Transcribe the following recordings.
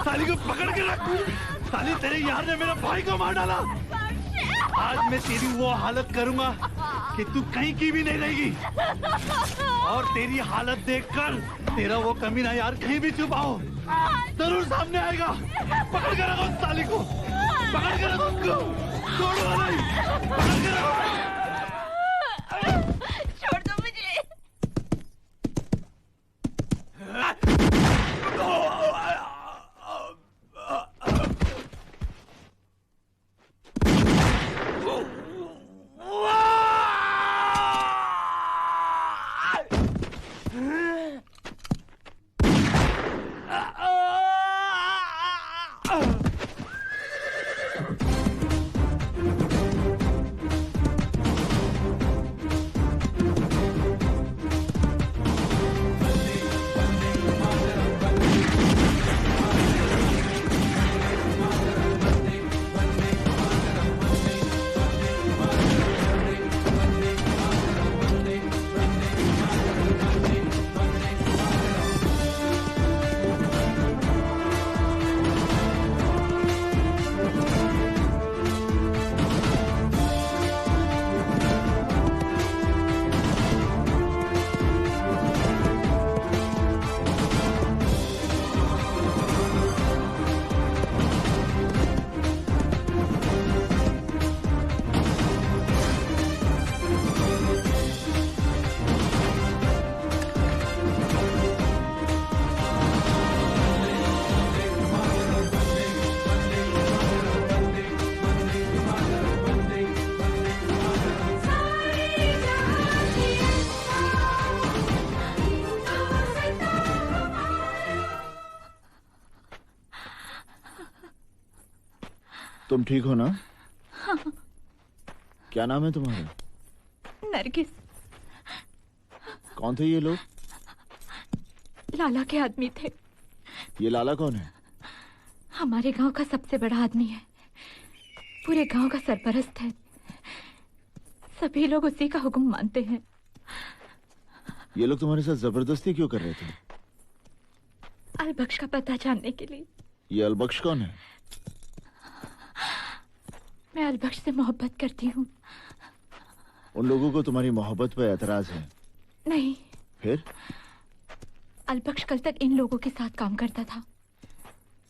साली को पकड़ के रख। साली तेरे यार ने मेरे भाई को मार डाला। आज मैं तेरी वो हालत करूंगा कि तू कहीं की भी नहीं रहेगी। और तेरी हालत देखकर तेरा वो कमीना यार कहीं भी छुपाओ जरूर सामने आएगा। पकड़ के रखो उस साली को, पकड़ के रखो उसको, छोड़ो नहीं, पकड़ के रखो। छोड़ दो मुझे। तुम ठीक हो ना? हाँ। क्या नाम है तुम्हारा? नरगिस। कौन थे ये लोग? लाला के आदमी थे। ये लाला कौन है? हमारे गांव का सबसे बड़ा आदमी है, पूरे गांव का सरपरस्त है। सभी लोग उसी का हुक्म मानते हैं। ये लोग तुम्हारे साथ जबरदस्ती क्यों कर रहे थे? अलबख्श का पता जानने के लिए। ये अलबख्श कौन है? मैं अलबख्श से मोहब्बत करती हूँ। उन लोगों को तुम्हारी मोहब्बत पर एतराज है? नहीं। फिर? अलबख्श कल तक इन लोगों के साथ काम करता था।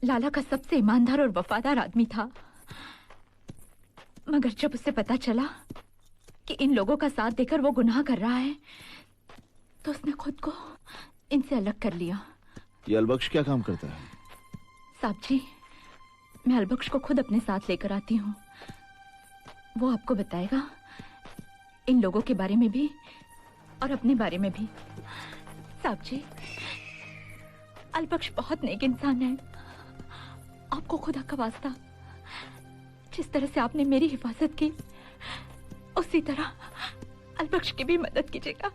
लाला का सबसे ईमानदार और वफादार आदमी था। मगर जब उसे पता चला कि इन लोगों का साथ देकर वो गुनाह कर रहा है, तो उसने खुद को इनसे अलग कर लिया। ये अलबख्श क्या काम करता है? साहब जी, मैं अलबख्श को खुद अपने साथ लेकर आती हूँ। वो आपको बताएगा इन लोगों के बारे में भी और अपने बारे में भी। साहब जी, अलबख्श बहुत नेक इंसान है। आपको खुदा का वास्ता, जिस तरह से आपने मेरी हिफाजत की, उसी तरह अलबख्श की भी मदद कीजिएगा।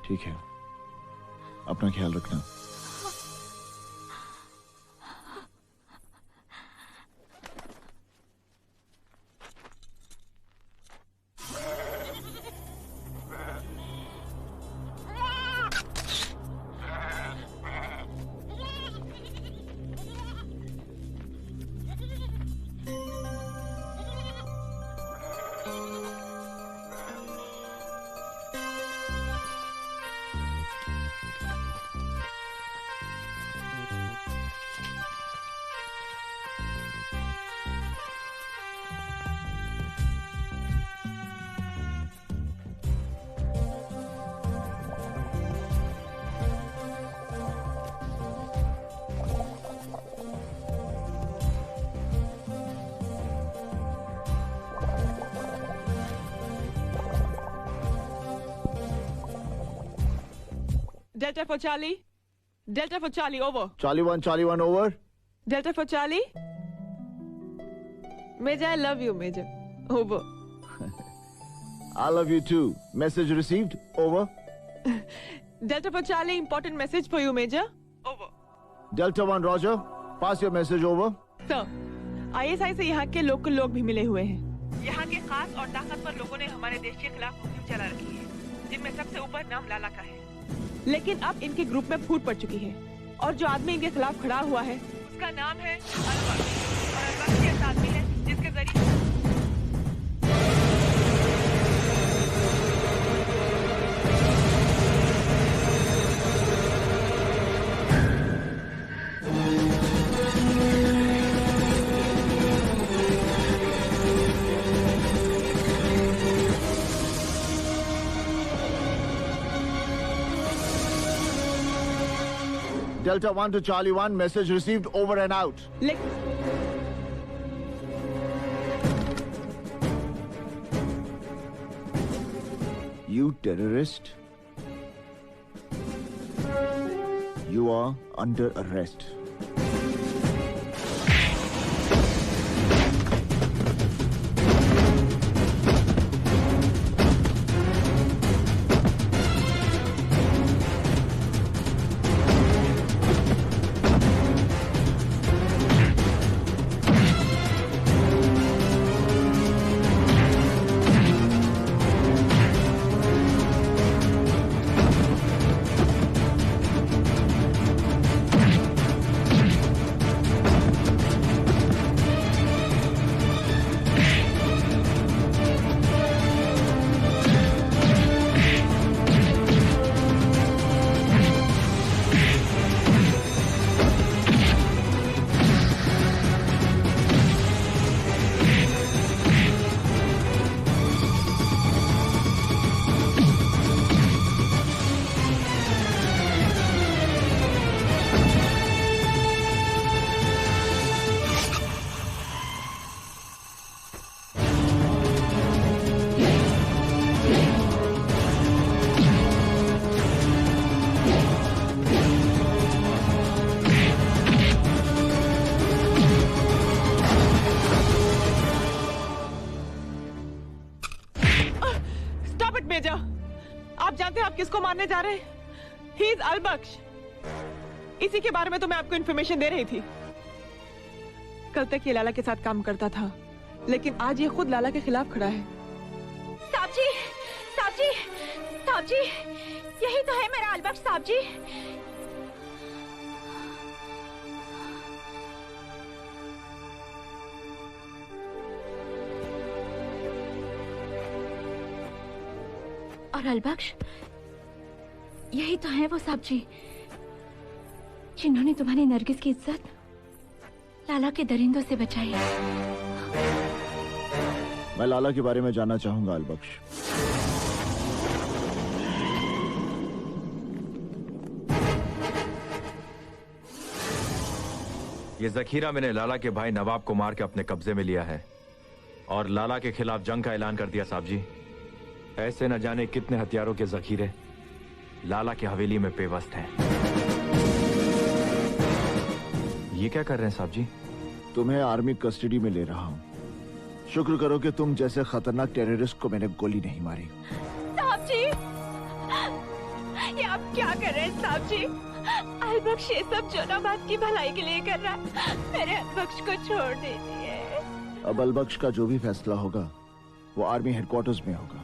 ठीक है, अपना ख्याल रखना। Delta for Charlie. Delta for Charlie, over. Charlie 1 over. Delta for Charlie. Major, I love you, Major. Over. I love you too. Message received. Over. Delta for Charlie, important message for you, Major. Over. Delta 1 Roger. Pass your message over. Sir, ISI से यहाँ के local लोग भी मिले हुए हैं। यहाँ के खास और ताकतवर लोगों ने हमारे देश के खिलाफ मुहिम चला रखी है, जिनमें सबसे ऊपर नाम लाला का है। लेकिन अब इनके ग्रुप में फूट पड़ चुकी है और जो आदमी इनके खिलाफ खड़ा हुआ है उसका नाम है अलबख्श। और अलबख्श ऐसा आदमी है जिसके जरिए Delta 1 to Charlie 1. Message received. Over and out. You terrorist. You are under arrest. आप जानते हैं आप किसको मारने जा रहे हैं? He is अलबख्श। इसी के बारे में तो मैं आपको इन्फॉर्मेशन दे रही थी। कल तक ये लाला के साथ काम करता था, लेकिन आज ये खुद लाला के खिलाफ खड़ा है। साहब जी, साहब जी, साहब जी, यही तो है मेरा अलबख्श साहब जी। और अलबख्श यही तो है वो साहब जी जिन्होंने तुम्हारी नरगिस की इज्जत लाला के दरिंदों से बचाई। मैं लाला के बारे में जानना चाहूंगा अलबख्श। ये जखीरा मैंने लाला के भाई नवाब को मार के अपने कब्जे में लिया है और लाला के खिलाफ जंग का ऐलान कर दिया साहब जी। ऐसे न जाने कितने हथियारों के जखीरे लाला की हवेली में पेवस्त हैं। ये क्या कर रहे हैं साहब जी? तुम्हें आर्मी कस्टडी में ले रहा हूँ। शुक्र करो कि तुम जैसे खतरनाक टेररिस्ट को मैंने गोली नहीं मारी। साहब जी, ये आप क्या कर रहे हैं साहब जी? अलबख्श ये सब जोनाबाद की भलाई के लिए कर रहा है। मेरे अलबख्श को छोड़ दीजिए। अब अलबख्श का जो भी फैसला होगा वो आर्मी हेडक्वार्टर्स में होगा।